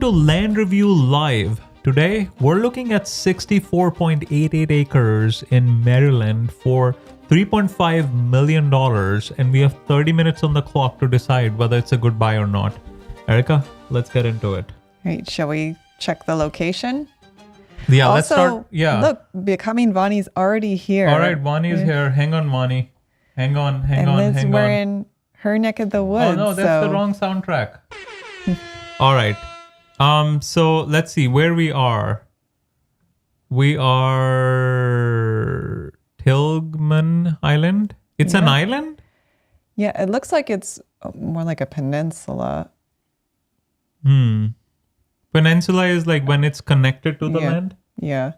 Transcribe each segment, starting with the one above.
to Land Review Live. Today, we're looking at 64.88 acres in Maryland for $3.5 million, and we have 30 minutes on the clock to decide whether it's a good buy or not. Erica, let's get into it. All right, shall we check the location? Yeah, also, let's start. Yeah. Look, Becoming Vani's already here. All right, Vani's here. Hang on, Vani. Hang on. We're in her neck of the woods. Oh no, that's the wrong soundtrack. All right. So let's see where we are. We are Tilghman Island. It's an island? Yeah, it looks like it's more like a peninsula. Peninsula is like when it's connected to the land? Yeah.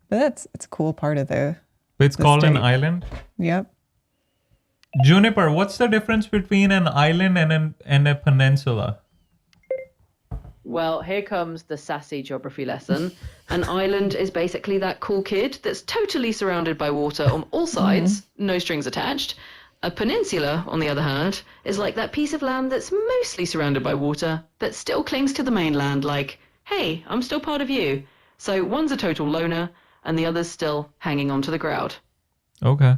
But it's a cool part of the It's called state. an island? Yep. Juniper, what's the difference between an island and a peninsula? Well, here comes the sassy geography lesson. An island is basically that cool kid that's totally surrounded by water on all sides, no strings attached. A peninsula, on the other hand, is like that piece of land that's mostly surrounded by water, but still clings to the mainland like, hey, I'm still part of you. So one's a total loner, and the other's still hanging on to the crowd. Okay.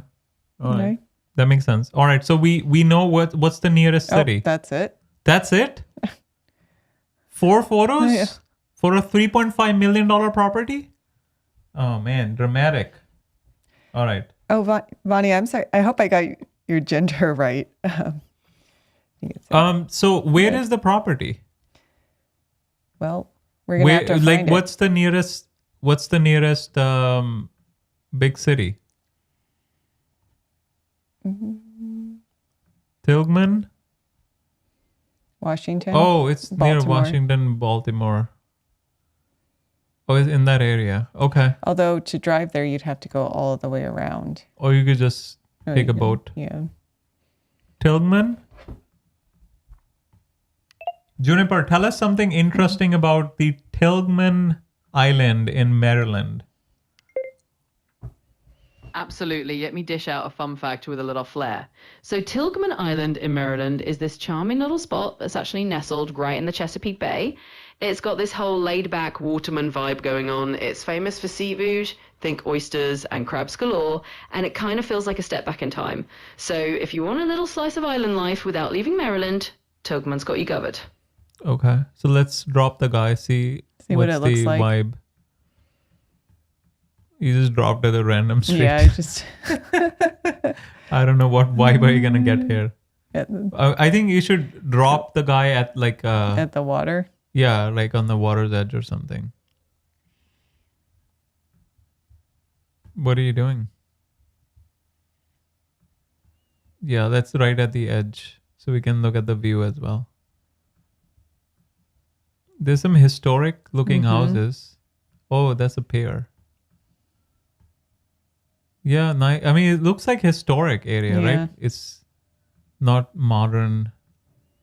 All right. Okay. That makes sense. All right. So we know what's the nearest city. Oh, that's it. That's it? 4 photos? Yeah. For a $3.5 million property? Oh, man. Dramatic. All right. Oh, Vani, I'm sorry. I hope I got your gender right. So where is the property? Well, we're going to have to find it. What's the nearest big city? Tilghman? Washington? Oh, it's near Baltimore. Washington, Baltimore. Oh, it's in that area. Okay. Although to drive there, you'd have to go all the way around. Or you could just Or take you a can- boat. Yeah. Tilghman? Juniper, tell us something interesting about the Tilghman Island in Maryland. Absolutely. Let me dish out a fun fact with a little flair. So Tilghman Island in Maryland is this charming little spot that's actually nestled right in the Chesapeake Bay. It's got this whole laid-back waterman vibe going on. It's famous for seafood, think oysters and crabs galore, and it kind of feels like a step back in time. So if you want a little slice of island life without leaving Maryland, Tilghman's got you covered. Okay. So let's drop the guy, see what what's it looks the like. vibe. You just dropped at a random street. Yeah, I just... I don't know what vibe are you going to get here. at I think you should drop the guy at like the water. yeah, like on the water's edge or something. What are you doing? Yeah, that's right at the edge. So we can look at the view as well. There's some historic looking houses. Oh, that's a pier. Yeah, nice. I mean, it looks like historic area, Yeah. right? It's not modern.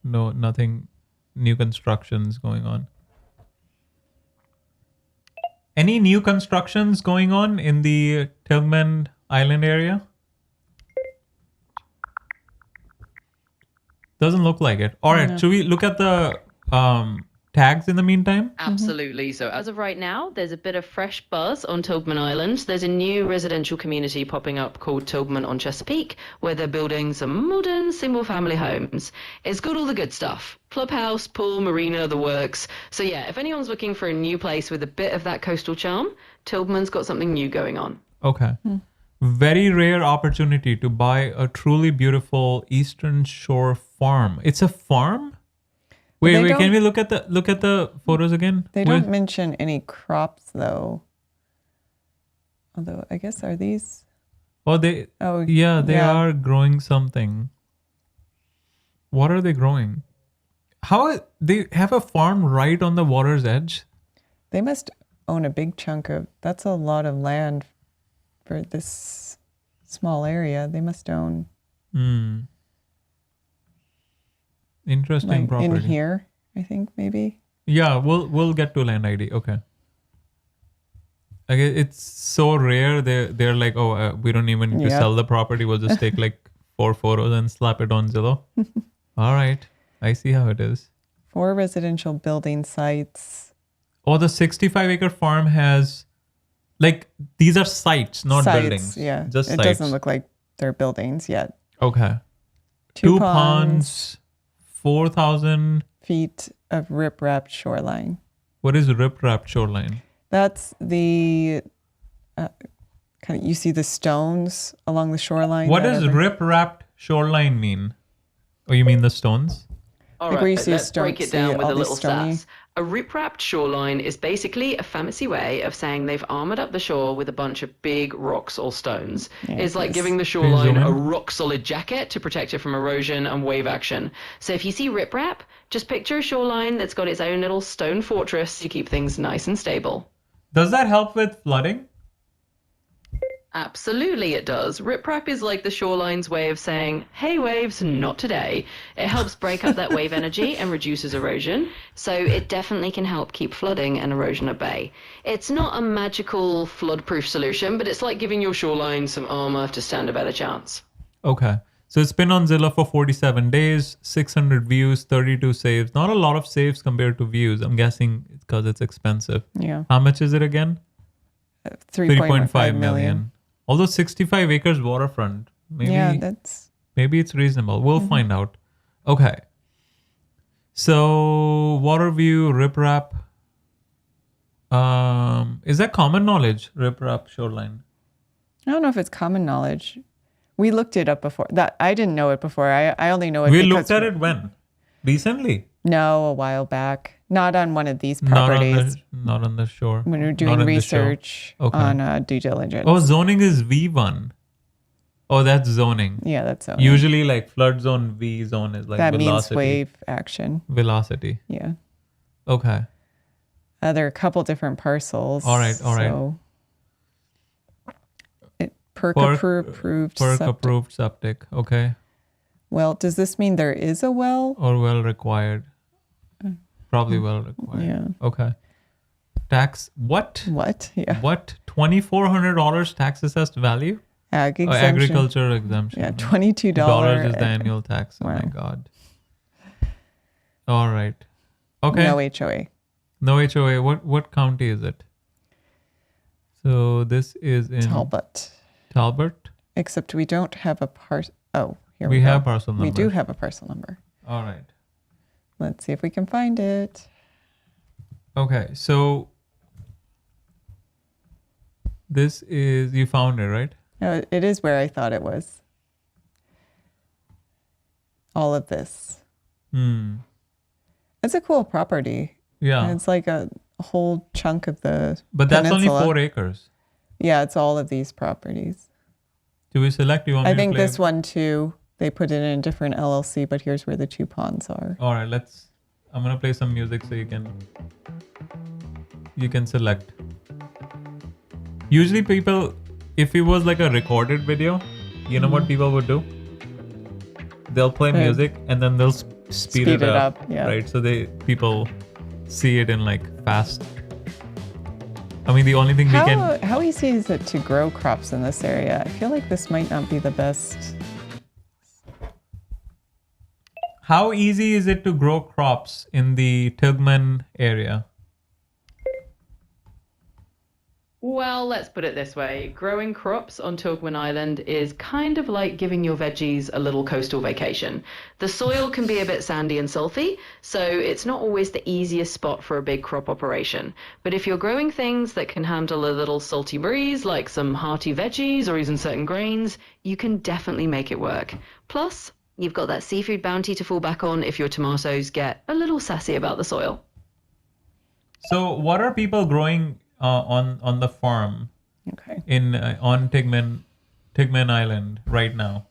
No, nothing new constructions going on. Any new constructions going on in the Tilghman Island area? Doesn't look like it. All right, should we look at the tags in the meantime? Absolutely. So as of right now, there's a bit of fresh buzz on Tilghman Island. There's a new residential community popping up called Tilghman on Chesapeake, where they're building some modern single-family homes. It's got all the good stuff. Clubhouse, pool, marina, the works. So yeah, if anyone's looking for a new place with a bit of that coastal charm, Tilghman's got something new going on. Okay. Very rare opportunity to buy a truly beautiful Eastern Shore farm. It's a farm? They Wait, can don't- we look at the photos again? They Where- don't mention any crops, though. Although, I guess, are these... Oh, they Oh, yeah, they are growing something. What are they growing? They have a farm right on the water's edge? They must own a big chunk of... That's a lot of land for this small area. They must own... Interesting like property. in here, I think, maybe. Yeah, we'll get to land ID. Okay. Like it's so rare. They're like, oh, we don't even need to Yeah. sell the property. We'll just take like 4 photos and slap it on Zillow. All right, I see how it is. 4 residential building sites. Oh, the 65-acre farm has, like, these are sites, not Sites, buildings. yeah. Just it sites. doesn't look like they're buildings yet. Okay. 2 ponds, 4,000. feet of riprap shoreline. What is riprap shoreline? That's the kind of, you see the stones along the shoreline. What that does are the- rip-wrapped shoreline mean? Oh, you mean the stones? All Like right, where you see a let's break stone- it down see with all a these little stony- sass. A rip-wrapped shoreline is basically a fancy way of saying they've armored up the shore with a bunch of big rocks or stones. Yeah, It's like this- giving the you shoreline zoom a in? rock-solid jacket to protect it from erosion and wave action. So if you see riprap, just picture a shoreline that's got its own little stone fortress to keep things nice and stable. Does that help with flooding? Absolutely it does. Riprap is like the shoreline's way of saying, hey waves, not today. It helps break up that wave energy and reduces erosion, so it definitely can help keep flooding and erosion at bay. It's not a magical flood-proof solution, but it's like giving your shoreline some armor to stand a better chance. Okay. So it's been on Zillow for 47 days, 600 views, 32 saves. Not a lot of saves compared to views. I'm guessing because it's expensive. Yeah. How much is it again? 3.5 million. Although 65 acres waterfront, maybe Yeah, that's maybe it's reasonable. We'll find out. Okay. So water view, riprap. Is that common knowledge? Riprap shoreline. I don't know if it's common knowledge. We looked it up before. That I didn't know it before. I only know it We because looked at it when? Recently? No, a while back. Not on one of these Not properties. not on the shore. When we were Not doing in the shore. research Okay. on due diligence. Oh, zoning is V1. Oh, that's zoning. Yeah, that's so. Usually, like flood zone, V zone is like that means velocity. wave action. Velocity. Yeah. Okay. There are a couple different parcels. All right, all right. So perk Perk approved. septic. approved septic. Okay. Well, does this mean there is a well? Or well required. Probably well required. Yeah. Okay. Tax. What? What? Yeah. What? $2,400 tax assessed value? Ag Oh, exemption. agriculture exemption. Yeah, $22. Dollars is the annual tax. Oh my Wow. God. All right. Okay. No HOA. No HOA. What county is it? So this is in Talbot. Talbot. Except we don't have a Oh, here we We go. have parcel number. We do have a parcel number. All right. Let's see if we can find it. Okay. So this is, you found it, right? No, it is where I thought it was. All of this. It's a cool property. Yeah. And it's like a whole chunk of the But that's peninsula. only 4 acres. Yeah, it's all of these properties. Do we select? You want me I to think play? this one too, they put it in a different LLC, but here's where the 2 ponds are. All right, I'm going to play some music so you can select. Usually people, if it was like a recorded video, you know what people would do? They'll play Right. music and then they'll speed it up. yeah. Right? So people see it in like fast. I mean, the only thing we can, How easy is it to grow crops in this area? I feel like this might not be the best. how easy is it to grow crops in the Tilghman area? Well, let's put it this way. Growing crops on Tilghman Island is kind of like giving your veggies a little coastal vacation. The soil can be a bit sandy and salty, so it's not always the easiest spot for a big crop operation. But if you're growing things that can handle a little salty breeze, like some hearty veggies or even certain grains, you can definitely make it work. Plus, you've got that seafood bounty to fall back on if your tomatoes get a little sassy about the soil. So what are people growing on the farm Okay. on Tilghman Island right now?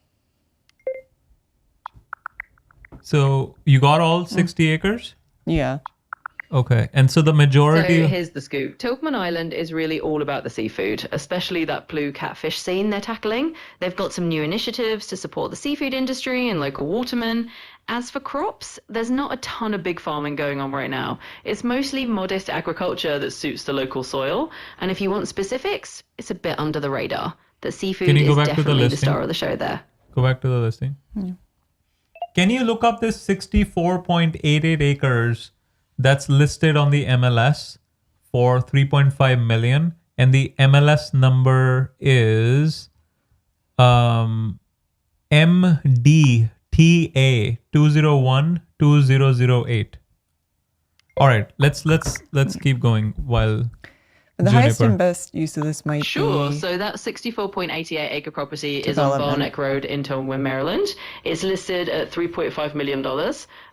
So you got all 60 acres? Yeah. Okay. And so the So majority here's the scoop. Tilghman Island is really all about the seafood, especially that blue catfish scene they're tackling. They've got some new initiatives to support the seafood industry and local watermen. As for crops, there's not a ton of big farming going on right now. It's mostly modest agriculture that suits the local soil. And if you want specifics, it's a bit under the radar. The seafood Can you go is back to the definitely the listing? star of the show there. Go back to the listing. Can you look up this 64.88 acres that's listed on the MLS for 3.5 million? And the MLS number is MDTA 2012008. All right, let's keep going while The highest Juniper. and best use of this might Sure. be So that 64.88 acre property is on Development. Barneck Road in Tolwyn, Maryland. It's listed at $3.5 million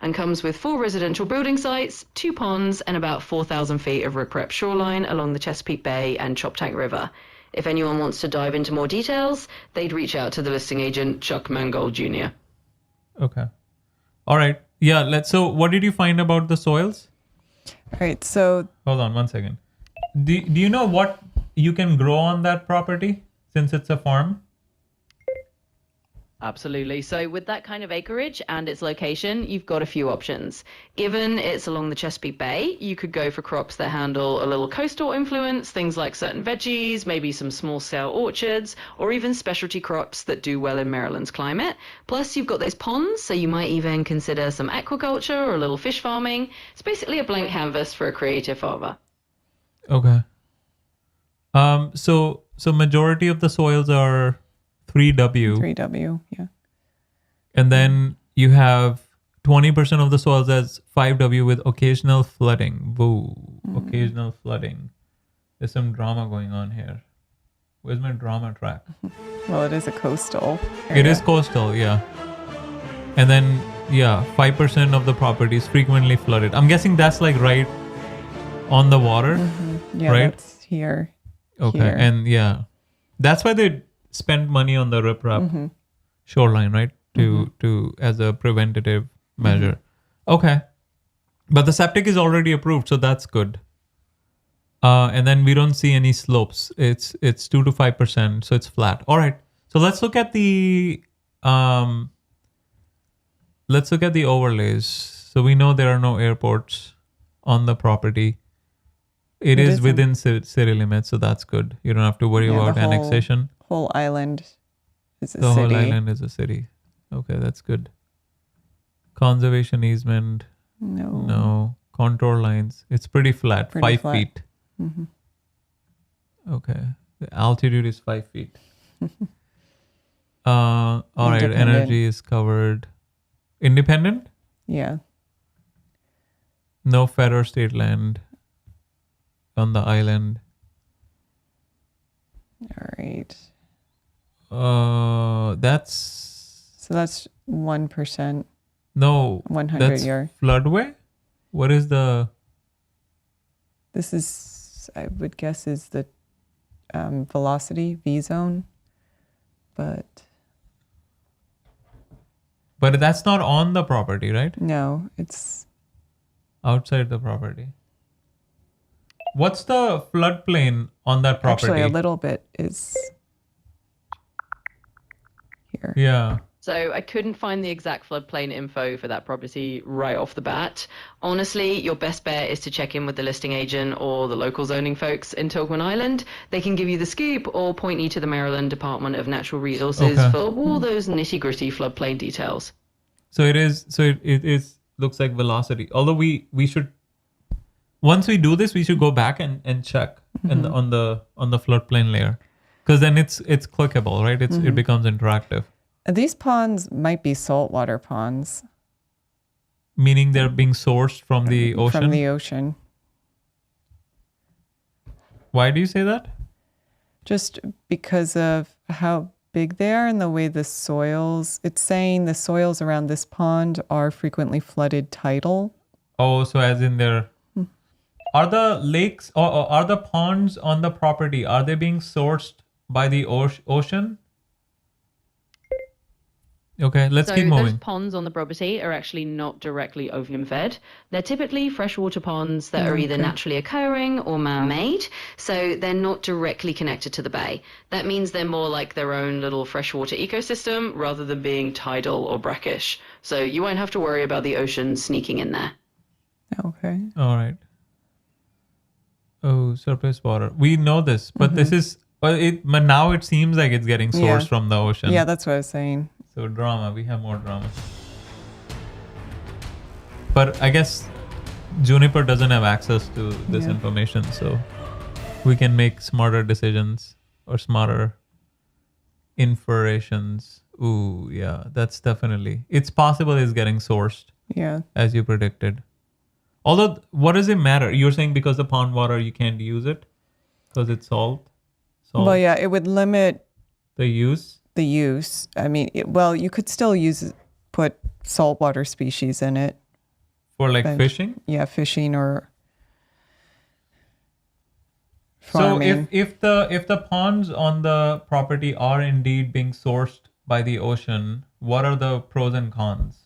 and comes with 4 residential building sites, 2 ponds, and about 4,000 feet of riprap shoreline along the Chesapeake Bay and Choptank River. If anyone wants to dive into more details, they'd reach out to the listing agent, Chuck Mangold Jr. Okay. All right. Yeah. So, what did you find about the soils? All right, so Hold on 1 second. Do you know what you can grow on that property since it's a farm? Absolutely. So with that kind of acreage and its location, you've got a few options. Given it's along the Chesapeake Bay, you could go for crops that handle a little coastal influence, things like certain veggies, maybe some small-scale orchards, or even specialty crops that do well in Maryland's climate. Plus, you've got those ponds, so you might even consider some aquaculture or a little fish farming. It's basically a blank canvas for a creative farmer. Okay. So majority of the soils are 3W. 3W, yeah. And then you have 20% of the soils as 5W with occasional flooding. Whoa, occasional flooding. There's some drama going on here. Where's my drama track? Well, it is a coastal It area. is coastal, yeah. And then, 5% of the property is frequently flooded. I'm guessing that's like right on the water. Yeah, right? that's here. Okay. Here. And that's why they spend money on the riprap shoreline, right? To as a preventative measure. Okay. But the septic is already approved, so that's good. And then we don't see any slopes. It's 2 to 5%, so it's flat. All right. So let's look at the overlays. So we know there are no airports on the property. It is isn't. within city limits, so that's good. You don't have to worry Yeah, about the whole annexation. Whole island is a The city. whole island is a city. Okay, that's good. Conservation easement, no. Contour lines, it's pretty flat, Pretty 5 flat. feet. Okay, the altitude is 5 feet. All right, Independent. energy is covered. Independent? Yeah. No federal state land on the island. All right. That's So that's 1%, no 100 that's year. floodway. What is the This is, I would guess, is the velocity V zone, but that's not on the property, right? no, it's Outside the property. What's the floodplain on that property? actually a little bit is here. Yeah. So I couldn't find the exact floodplain info for that property right off the bat. Honestly, your best bet is to check in with the listing agent or the local zoning folks in Tolwyn Island. They can give you the scoop or point you to the Maryland Department of Natural Resources Okay. for all those nitty-gritty floodplain details. So it is. So it is. Looks like velocity. Although we should, once we do this, we should go back and check and on the floodplain layer, because then it's clickable, right? It becomes interactive. These ponds might be saltwater ponds Meaning they're being sourced from the ocean. from the ocean. Why do you say that? Just because of how big they are and the way the soils, it's saying the soils around this pond are frequently flooded tidal. Oh, so as in there. Are the lakes or are the ponds on the property, are they being sourced by the ocean? Okay, let's So keep those moving. ponds on the property are actually not directly ocean fed. They're typically freshwater ponds that are either naturally occurring or man-made, so they're not directly connected to the bay. That means they're more like their own little freshwater ecosystem rather than being tidal or brackish. So you won't have to worry about the ocean sneaking in there. Okay. All right. Oh, surface water. We know this, but this is, but now it seems like it's getting sourced Yeah. from the ocean. Yeah, that's what I was saying. So drama, we have more drama. But I guess Juniper doesn't have access to this information, so we can make smarter decisions or smarter inference. Ooh, yeah, that's definitely. It's possible it's getting sourced Yeah. as you predicted. Although, what does it matter? You're saying because the pond water you can't use it because it's salt. Well, yeah, it would limit the use. the use. I mean, you could still put saltwater species in it. For like fishing? Yeah, fishing or farming. So if the ponds on the property are indeed being sourced by the ocean, what are the pros and cons?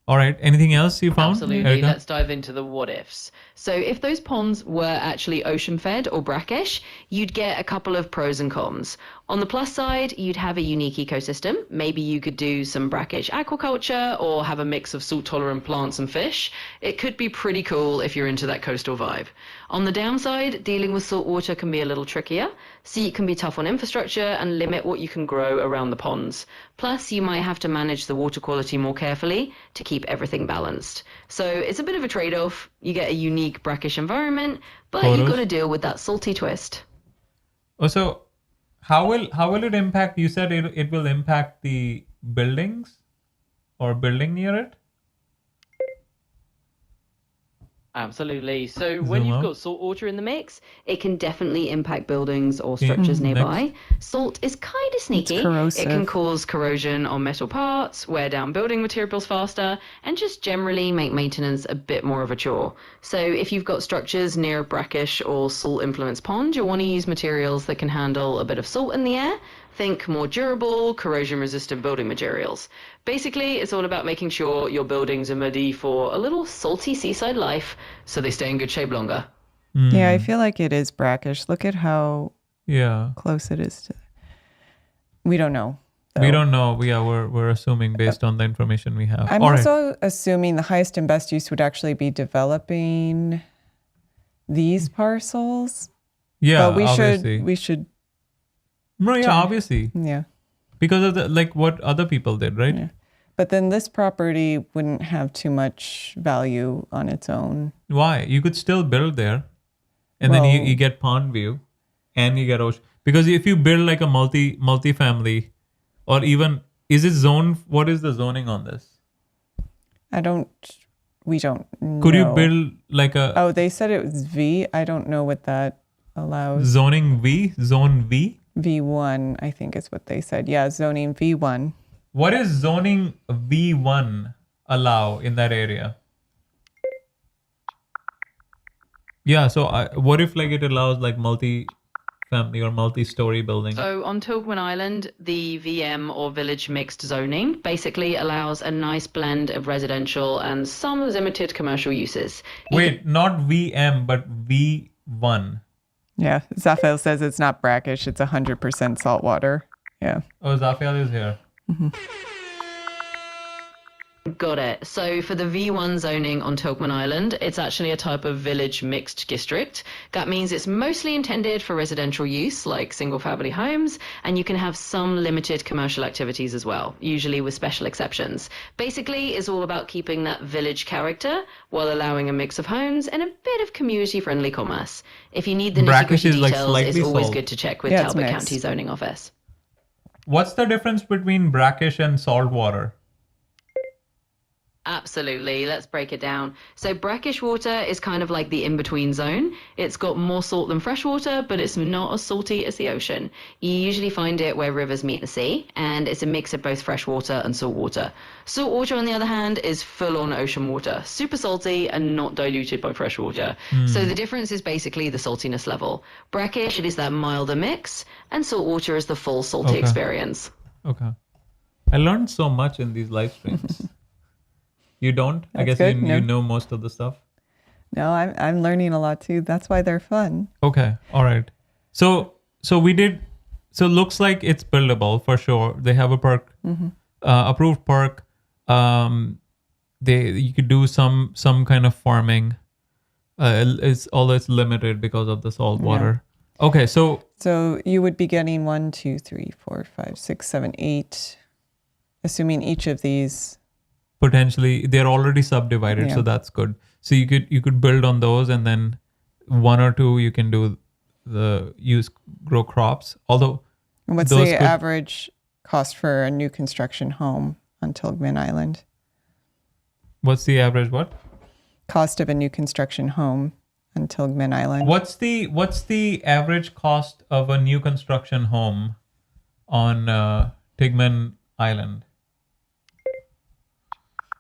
All right. Anything else you found? Absolutely. Erica? Let's dive into the what ifs. So, if those ponds were actually ocean fed or brackish, you'd get a couple of pros and cons. On the plus side, you'd have a unique ecosystem. Maybe you could do some brackish aquaculture or have a mix of salt tolerant plants and fish. It could be pretty cool if you're into that coastal vibe. On the downside, dealing with salt water can be a little trickier. Sea can be tough on infrastructure and limit what you can grow around the ponds. Plus, you might have to manage the water quality more carefully to keep everything balanced. So it's a bit of a trade-off. You get a unique brackish environment, but you've got to deal with that salty twist. Oh, so how will it impact? You said it will impact the buildings or building near it? Absolutely. So when you've got salt water in the mix, it can definitely impact buildings or structures nearby. Salt is kind of sneaky. It's corrosive. It can cause corrosion on metal parts, wear down building materials faster, and just generally make maintenance a bit more of a chore. So if you've got structures near a brackish or salt-influenced pond, you'll want to use materials that can handle a bit of salt in the air. Think more durable, corrosion-resistant building materials. Basically, it's all about making sure your buildings are ready for a little salty seaside life so they stay in good shape longer. Yeah, I feel like it is brackish. Look at how close it is to... We don't know. Though. We don't know. We're assuming based on the information we have. I'm also assuming the highest and best use would actually be developing these parcels. Yeah, but we should No, yeah, obviously. Yeah. Because of what other people did, right? Yeah. But then this property wouldn't have too much value on its own. Why? You could still build there. And then you get pond view and you get ocean. Because if you build like a multi-family or even, is it zone? What is the zoning on this? We don't know. Could you build like a... Oh, they said it was V. I don't know what that allows. Zoning V? Zone V? V1, I think is what they said. Yeah, zoning V1. What is zoning V1 allow in that area? Yeah, so what if it allows multi-family or multi-story building? So on Tilghman Island, the VM or village mixed zoning basically allows a nice blend of residential and some limited commercial uses. Wait, not VM, but V1. Yeah, Zafael says it's not brackish. It's 100% saltwater. Yeah. Oh, Zafael is here. Mm-hmm. Got it. So for the V1 zoning on Tilghman Island, it's actually a type of village mixed district. That means it's mostly intended for residential use, like single-family homes, and you can have some limited commercial activities as well, usually with special exceptions. Basically, it's all about keeping that village character while allowing a mix of homes and a bit of community-friendly commerce. If you need the nitty-gritty details, it's always good to check with Talbot County Zoning Office. What's the difference between brackish and saltwater? Absolutely. Let's break it down. So brackish water is kind of like the in-between zone. It's got more salt than fresh water, but it's not as salty as the ocean. You usually find it where rivers meet the sea, and it's a mix of both fresh water and salt water. Salt water, on the other hand, is full-on ocean water, super salty and not diluted by fresh water. So the difference is basically the saltiness level. Brackish, it is that milder mix, and salt water is the full salty experience. Okay. I learned so much in these live streams. You don't? I guess you know most of the stuff. No, I'm learning a lot too. That's why they're fun. Okay. All right. So we did. So looks like it's buildable for sure. They have a perk, approved perk. You could do some kind of farming. Although it's limited because of the salt water. Yeah. Okay. So you would be getting 1, 2, 3, 4, 5, 6, 7, 8, assuming each of these potentially they're already subdivided, so Yeah. that's good. So you could build on those, and then one or two you can do grow crops. Although And what's those the could, average cost for a new construction home on Tilghman Island? what's the average what? Cost of a new construction home on Tilghman Island. What's the average cost of a new construction home on Tigman Island?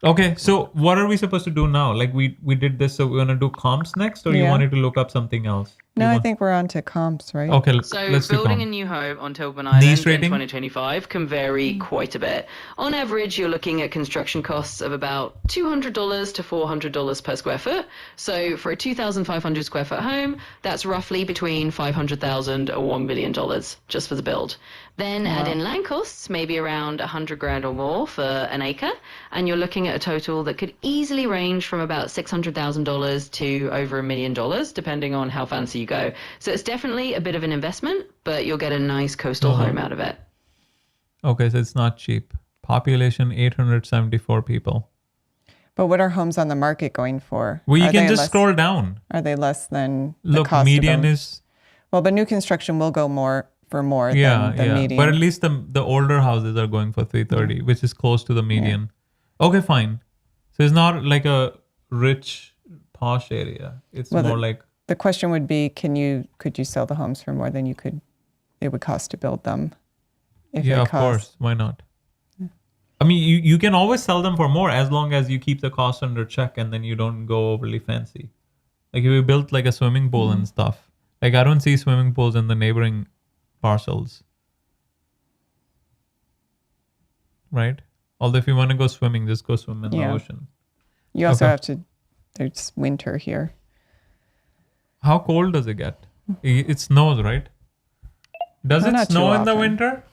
Okay, so what are we supposed to do now? Like we did this, so we're gonna do comps next, or you Yeah. wanted to look up something else? No, I think we're on to comps, right? Okay, So let's do building a comps. new home on Tilghman Island Niche in rating? 2025 can vary quite a bit. On average, you're looking at construction costs of about $200 to $400 per square foot. So for a 2,500 square foot home, that's roughly between $500,000 or $1 million just for the build. Then add in land costs, maybe around 100 grand or more for an acre, and you're looking at a total that could easily range from about $600,000 to over $1 million, depending on how fancy you go. So it's definitely a bit of an investment, but you'll get a nice coastal home out of it. Okay, so it's not cheap. Population 874 people. But what are homes on the market going for? Well, you Are can they just less- scroll down. Are they less than the Look, cost median of them? is Well, but new construction will go more than the median. But at least the older houses are going for 330, which is close to the median. Okay, fine. So it's not like a rich posh area. It's Well, more like The question would be, could you sell the homes for more than it would cost to build them? If yeah, it of course. Why not? I mean, you can always sell them for more as long as you keep the cost under check and then you don't go overly fancy. Like if you built like a swimming pool and stuff. Like I don't see swimming pools in the neighboring parcels. Right? Although if you want to go swimming, just go swim in the Yeah. ocean. You also Okay. have to. There's winter here. How cold does it get? It snows, right? Does No, it not too snow in the often. winter?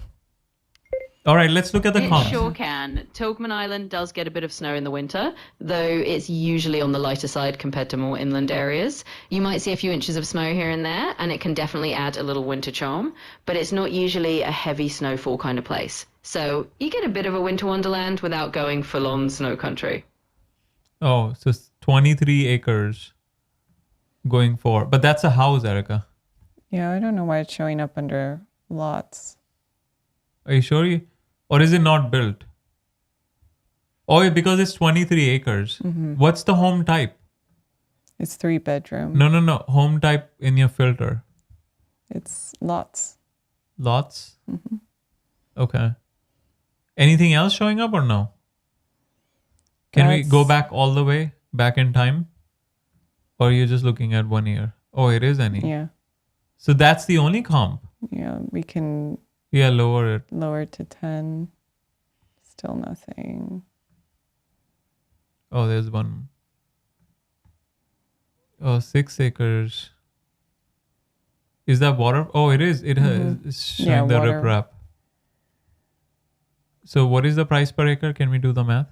All right, let's look at the It comps. sure can. Tilghman Island does get a bit of snow in the winter, though it's usually on the lighter side compared to more inland areas. You might see a few inches of snow here and there, and it can definitely add a little winter charm, but it's not usually a heavy snowfall kind of place. So you get a bit of a winter wonderland without going full on snow country. Oh, so it's 23 acres going for, but that's a house, Erica. Yeah, I don't know why it's showing up under lots. Are you sure or is it not built? Oh, yeah, because it's 23 acres. What's the home type? It's 3-bedroom. No. Home type in your filter. It's lots. Lots? Okay. Anything else showing up or no? Can we go That's- back all the way, back in time? Or you're just looking at 1 year? Oh, it is any. Yeah. So that's the only comp. Yeah, we can Yeah, lower it. lower it to 10. Still nothing. Oh, there's one. Oh, 6 acres. Is that water? Oh, it is. It has it's showing Yeah, the water. riprap. So what is the price per acre? Can we do the math?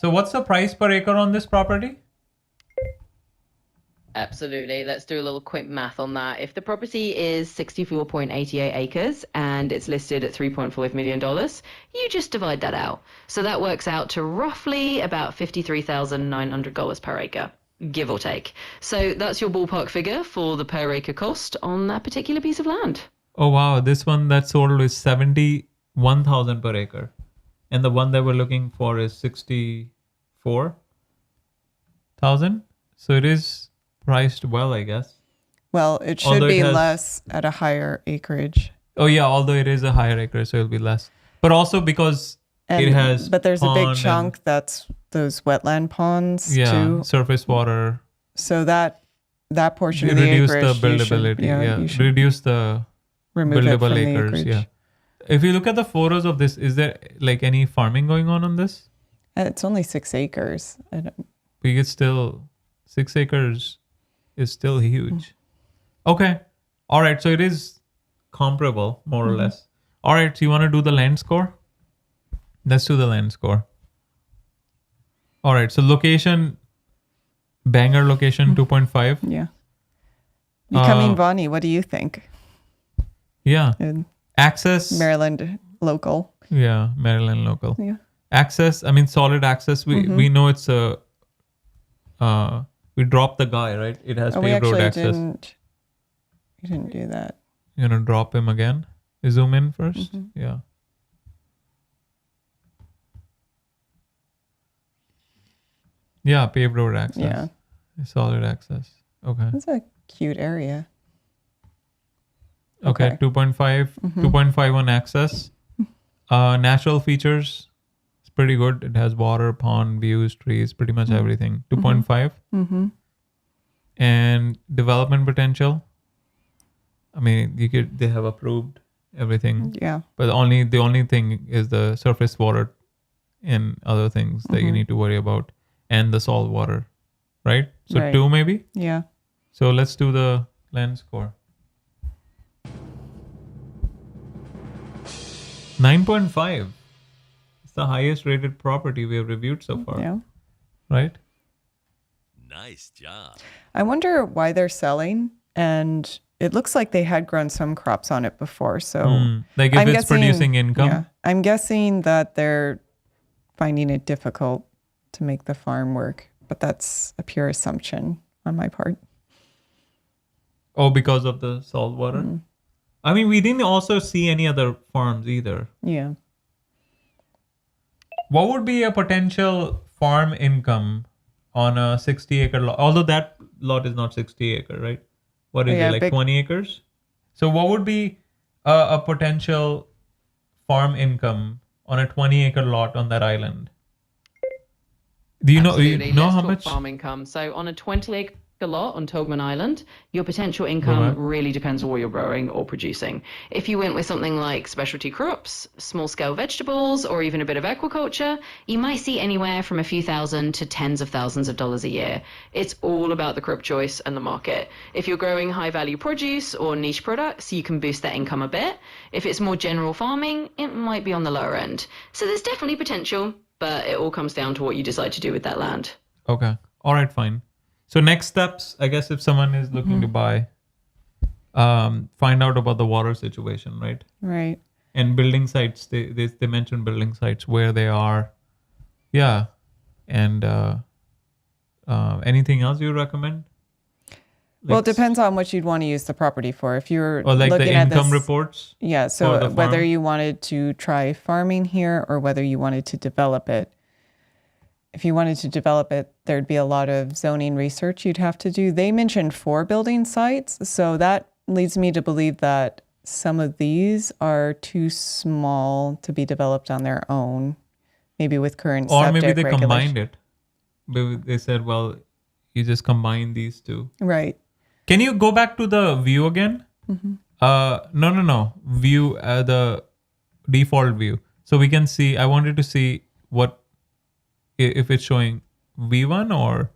So what's the price per acre on this property? Absolutely. Let's do a little quick math on that. If the property is 64.88 acres and it's listed at $3.5 million, you just divide that out. So that works out to roughly about $53,900 per acre, give or take. So that's your ballpark figure for the per acre cost on that particular piece of land. Oh wow, this one that sold is 71,000 per acre. And the one that we're looking for is 64,000. So it is priced well, I guess. Well, it should Although it be has- less at a higher acreage. Oh yeah, although it is a higher acre, so it'll be less. But also because it has But there's a pond big and- chunk that's those wetland ponds yeah, too. surface water. So that portion of the Reduce acreage, the you should- buildability. you should Reduce the remove it buildable from the acres. acreage. Yeah. If you look at the photos of this, is there like any farming going on this? It's only 6 acres. I don't, We get still 6 acres is still huge. Okay. All right. So it is comparable, more or less. All right. So you want to do the land score? Let's do the land score. All right. So location, banger location 2.5. yeah. Becoming Uh, Bonnie, what do you think? Yeah. In Access. Maryland local. Yeah. Maryland local. Yeah. Access, I mean solid access. We know it's a we dropped the guy, right? It has Oh, we paved road actually access. we didn't do that. You're gonna drop him again. You zoom in 1st. Yeah. Yeah, paved road access. Yeah. Solid access. Okay. It's a cute area. Okay. Okay. 2.5, 2.5 on access. Natural features. It's pretty good. It has water, pond, views, trees, pretty much everything. 2.5. Mm-hmm. And development potential. I mean, they have approved everything. Yeah. But the only thing is the surface water and other things that you need to worry about, and the salt water, right? So Right. 2 maybe. Yeah. So let's do the land score. 9.5. It's the highest rated property we have reviewed so far, Yeah. right? Nice job. I wonder why they're selling, and it looks like they had grown some crops on it before. So Like if I'm it's producing income. Yeah, I'm guessing that they're finding it difficult to make the farm work, but that's a pure assumption on my part. Oh, because of the salt water. I mean, we didn't also see any other farms either. Yeah. What would be a potential farm income on a 60-acre lot? Although that lot is not 60-acre, right? What is Yeah, it, like big- 20 acres? So what would be a potential farm income on a 20-acre lot on that island? Do you Absolutely. know Let's how talk much? farm income. So on a 20-acre lot on Togman Island, your potential income really depends on what you're growing or producing. If you went with something like specialty crops, small-scale vegetables, or even a bit of aquaculture, you might see anywhere from a few thousand to tens of thousands of dollars a year. It's all about the crop choice and the market. If you're growing high-value produce or niche products, you can boost that income a bit. If it's more general farming, it might be on the lower end. So there's definitely potential, but it all comes down to what you decide to do with that land. Okay. All right, fine. So next steps, I guess if someone is looking to buy, find out about the water situation, right? Right. And building sites, they mentioned building sites, where they are. Yeah. And anything else you recommend? Well, it depends on what you'd want to use the property for. If you're Or like looking the at income this, reports? yeah. for So the whether farm? you wanted to try farming here or whether you wanted to develop it. If you wanted to develop it, there'd be a lot of zoning research you'd have to do. They mentioned 4 building sites, so that leads me to believe that some of these are too small to be developed on their own, maybe with current Or septic maybe they regulation. combined it. Maybe they said, well, you just combine these two. Right. Can you go back to the view again? No. View, the default view. So we can see, I wanted to see what, if it's showing V1 or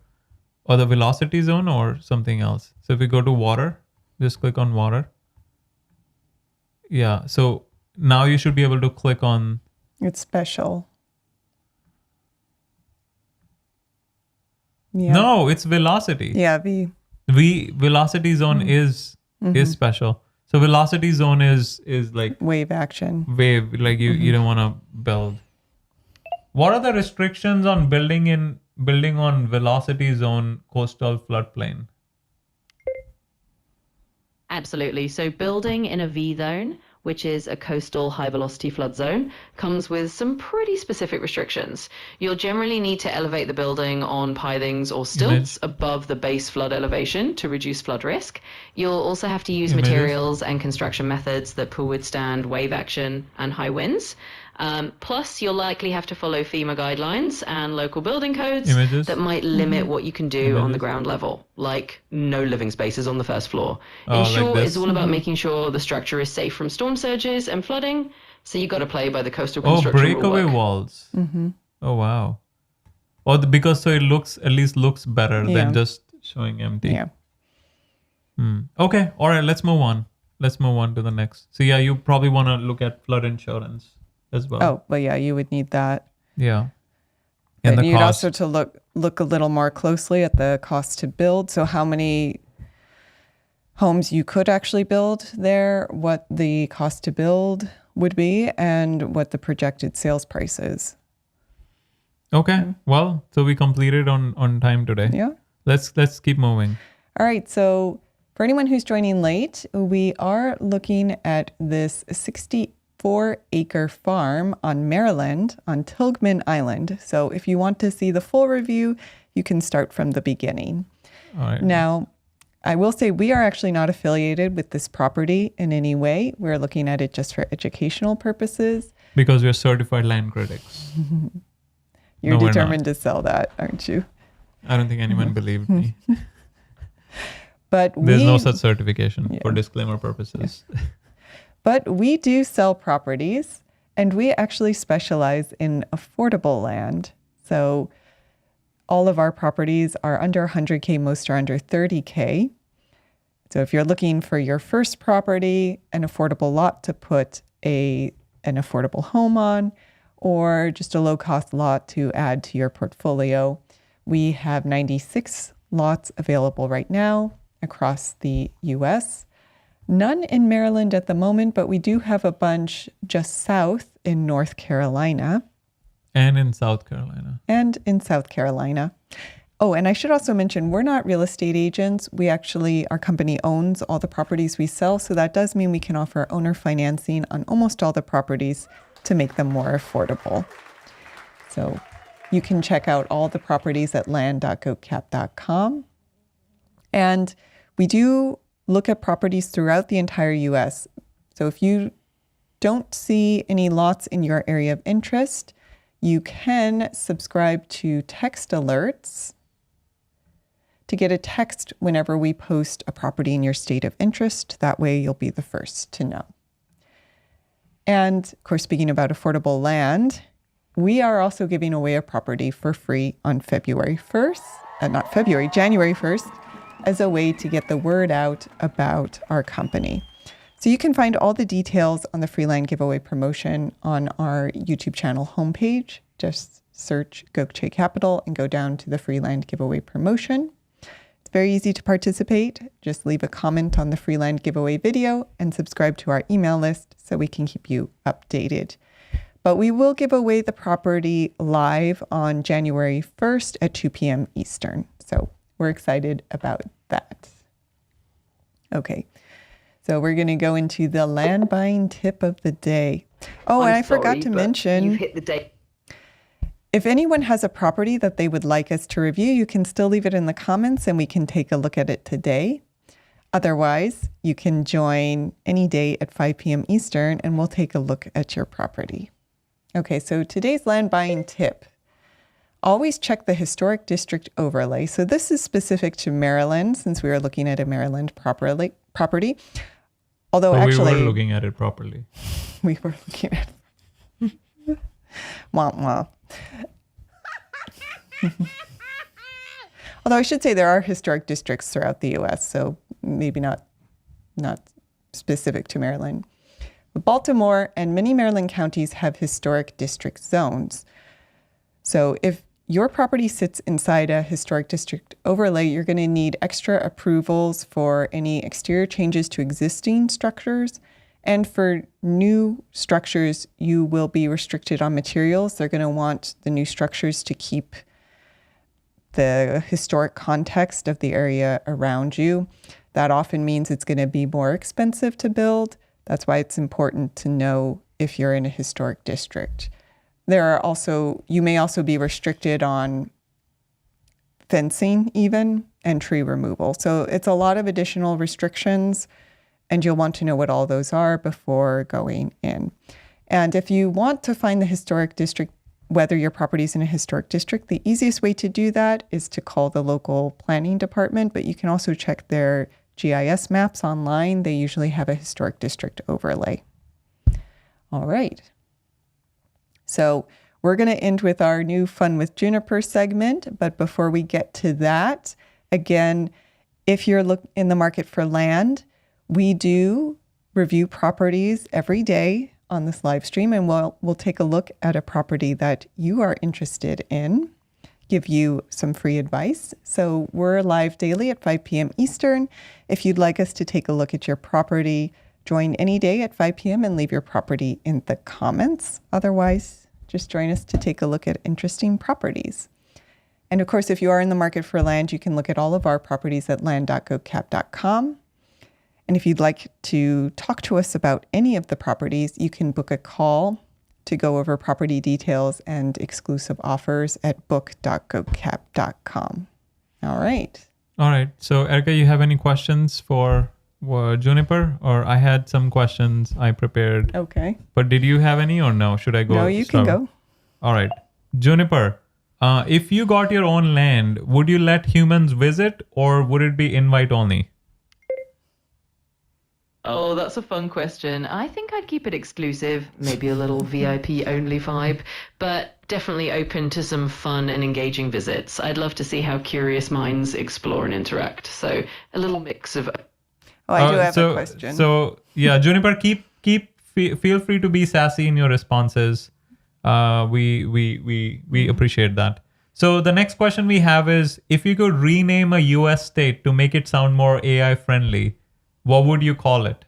the velocity zone or something else. So if we go to water, just click on water. Yeah. So now you should be able to click on, It's special. Yeah. no, it's velocity. Yeah, Velocity zone is special. So velocity zone is like wave action. wave, like you don't want to build. What are the restrictions on building on velocity zone coastal floodplain? Absolutely. So building in a V zone, which is a coastal high velocity flood zone, comes with some pretty specific restrictions. You'll generally need to elevate the building on pilings or stilts above the base flood elevation to reduce flood risk. You'll also have to use materials and construction methods that will withstand wave action and high winds. Plus, you'll likely have to follow FEMA guidelines and local building codes that might limit what you can do on the ground level, like no living spaces on the first floor. In like short, this? it's all about making sure the structure is safe from storm surges and flooding. So you got to play by the coastal Oh, construction breakaway rulebook. walls. Oh wow. Or because so it at least looks better Yeah. than just showing empty. Yeah. Okay. All right. Let's move on. Let's move on to the next. So yeah, you probably want to look at flood insurance as well. Oh, well, yeah, you would need that. Yeah. And And the you'd cost. also to look a little more closely at the cost to build. So how many homes you could actually build there, what the cost to build would be, and what the projected sales price is. Okay. Well, so we completed on time today. Yeah. Let's keep moving. All right. So for anyone who's joining late, we are looking at this 64-acre farm on Maryland on Tilghman Island. So if you want to see the full review, you can start from the beginning. All right. Now, I will say we are actually not affiliated with this property in any way. We're looking at it just for educational purposes. Because we're certified land critics. You're No, we're determined to sell that, aren't you? I don't think anyone believed me. But There's no such certification for disclaimer purposes. But we do sell properties, and we actually specialize in affordable land. So all of our properties are under 100K, most are under 30K. So if you're looking for your first property, an affordable lot to put an affordable home on, or just a low-cost lot to add to your portfolio, we have 96 lots available right now across the U.S. None in Maryland at the moment, but we do have a bunch just south in North Carolina. And in South Carolina. And in South Carolina. Oh, and I should also mention, we're not real estate agents. Our company owns all the properties we sell. So that does mean we can offer owner financing on almost all the properties to make them more affordable. So you can check out all the properties at land.goatcap.com. And we do look at properties throughout the entire U.S. So if you don't see any lots in your area of interest, you can subscribe to text alerts to get a text whenever we post a property in your state of interest. That way you'll be the first to know. And of course, speaking about affordable land, we are also giving away a property for free on January 1st, as a way to get the word out about our company. So you can find all the details on the free land giveaway promotion on our YouTube channel homepage. Just search Goche Capital and go down to the free land giveaway promotion. It's very easy to participate. Just leave a comment on the free land giveaway video and subscribe to our email list so we can keep you updated. But we will give away the property live on January 1st at 2 p.m. Eastern. So we're excited about that. Okay. So we're going to go into the land buying tip of the day. Oh, and I forgot to mention, you hit the date. If anyone has a property that they would like us to review, you can still leave it in the comments and we can take a look at it today. Otherwise, you can join any day at 5 p.m. Eastern and we'll take a look at your property. Okay, so today's land buying tip. Always check the historic district overlay. So this is specific to Maryland, since we are looking at a Maryland property. Although actually, we were looking at it properly. We were looking at it. Wah, wah. Although I should say there are historic districts throughout the U.S., so maybe not specific to Maryland. But Baltimore and many Maryland counties have historic district zones. So if your property sits inside a historic district overlay, you're going to need extra approvals for any exterior changes to existing structures. And for new structures, you will be restricted on materials. They're going to want the new structures to keep the historic context of the area around you. That often means it's going to be more expensive to build. That's why it's important to know if you're in a historic district. You may also be restricted on fencing even and tree removal. So it's a lot of additional restrictions, and you'll want to know what all those are before going in. And if you want to find the historic district, whether your property is in a historic district, the easiest way to do that is to call the local planning department, but you can also check their GIS maps online. They usually have a historic district overlay. All right. So we're going to end with our new Fun with Juniper segment. But before we get to that, again, if you're in the market for land, we do review properties every day on this live stream, and we'll take a look at a property that you are interested in, give you some free advice. So we're live daily at 5 p.m. Eastern. If you'd like us to take a look at your property, join any day at 5 p.m. and leave your property in the comments. Otherwise, just join us to take a look at interesting properties. And of course, if you are in the market for land, you can look at all of our properties at land.gocap.com. And if you'd like to talk to us about any of the properties, you can book a call to go over property details and exclusive offers at book.gocap.com. All right. All right. So, Erica, you have any questions for Juniper? Or I had some questions I prepared. Okay. But did you have any or no? Should I go? No, you can go. All right. Juniper, if you got your own land, would you let humans visit or would it be invite only? Oh, that's a fun question. I think I'd keep it exclusive, maybe a little VIP only vibe, but definitely open to some fun and engaging visits. I'd love to see how curious minds explore and interact. So a little mix of. Oh, I do have a question. So yeah, Juniper, feel free to be sassy in your responses. We appreciate that. So the next question we have is, if you could rename a US state to make it sound more AI friendly, what would you call it?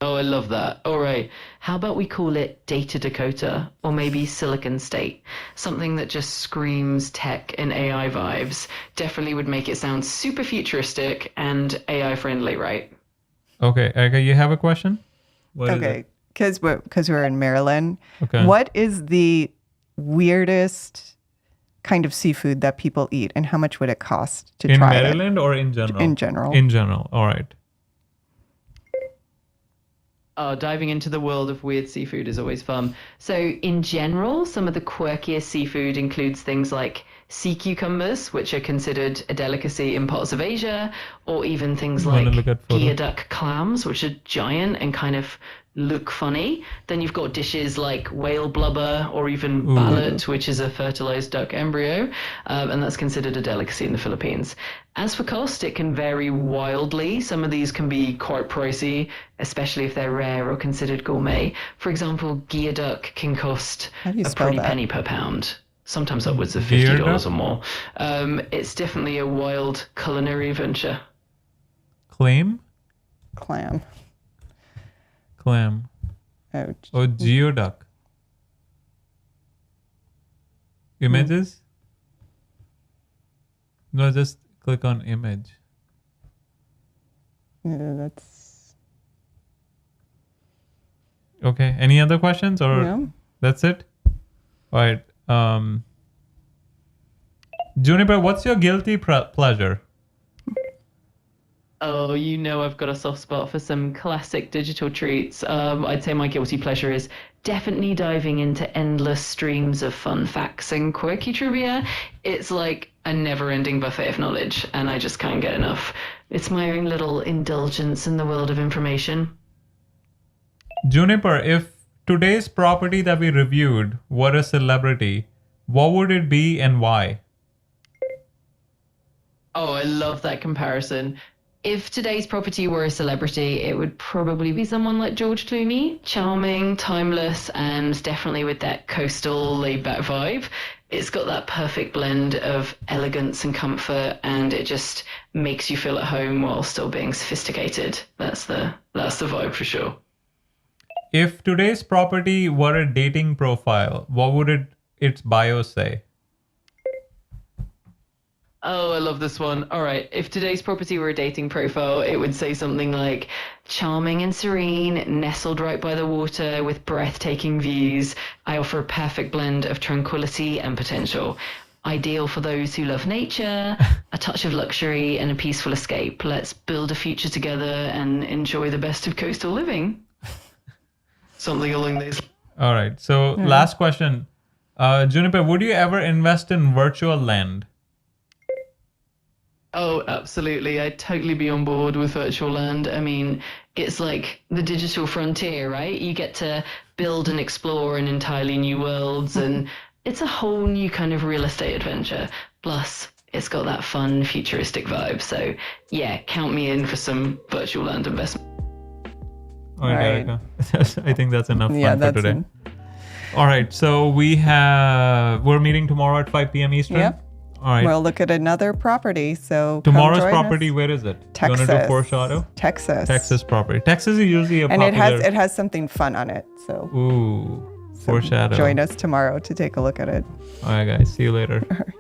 Oh, I love that. All right. How about we call it Data Dakota or maybe Silicon State? Something that just screams tech and AI vibes. Definitely would make it sound super futuristic and AI friendly, right? Okay, Erica, you have a question? Okay, because we're in Maryland. Okay. What is the weirdest kind of seafood that people eat, and how much would it cost to in try Maryland or in general? In general. In general. All right. Diving into the world of weird seafood is always fun. So in general, some of the quirkiest seafood includes things like sea cucumbers, which are considered a delicacy in parts of Asia, or even things like geoduck clams, which are giant and kind of look funny. Then you've got dishes like whale blubber or even ballot, which is a fertilized duck embryo, and that's considered a delicacy in the Philippines. As for cost, it can vary wildly. Some of these can be quite pricey, especially if they're rare or considered gourmet. For example, geoduck can cost a pretty penny per pound. Sometimes upwards of $50 or more. It's definitely a wild culinary venture. Clam. Oh, geoduck. Images? No, just click on image. Yeah, that's... Okay. Any other questions or No. That's it? All right. Juniper, what's your guilty pleasure? Oh, you know I've got a soft spot for some classic digital treats. I'd say my guilty pleasure is definitely diving into endless streams of fun facts and quirky trivia. It's like a never-ending buffet of knowledge, and I just can't get enough. It's my own little indulgence in the world of information. Juniper, if today's property that we reviewed were a celebrity, what would it be and why? Oh, I love that comparison. If today's property were a celebrity, it would probably be someone like George Clooney. Charming, timeless, and definitely with that coastal laid-back vibe. It's got that perfect blend of elegance and comfort, and it just makes you feel at home while still being sophisticated. That's the vibe for sure. If today's property were a dating profile, what would its bio say? Oh, I love this one. All right. If today's property were a dating profile, it would say something like charming and serene, nestled right by the water with breathtaking views. I offer a perfect blend of tranquility and potential. Ideal for those who love nature, a touch of luxury, and a peaceful escape. Let's build a future together and enjoy the best of coastal living. Something along these. All right. So last question. Juniper, would you ever invest in virtual land? Oh, absolutely. I'd totally be on board with virtual land. I mean, it's like the digital frontier, right? You get to build and explore in entirely new worlds, and it's a whole new kind of real estate adventure. Plus, it's got that fun, futuristic vibe. So, yeah, count me in for some virtual land investment. All right, Erica. I think that's enough fun for today. All right, so we're meeting tomorrow at 5 p.m. Eastern. Yep. All right. We'll look at another property. So tomorrow's property, where is it? Texas. You want to do foreshadow? Texas. Texas property. Texas is usually a popular. And it has something fun on it. So. Ooh. Foreshadow. Join us tomorrow to take a look at it. All right, guys. See you later.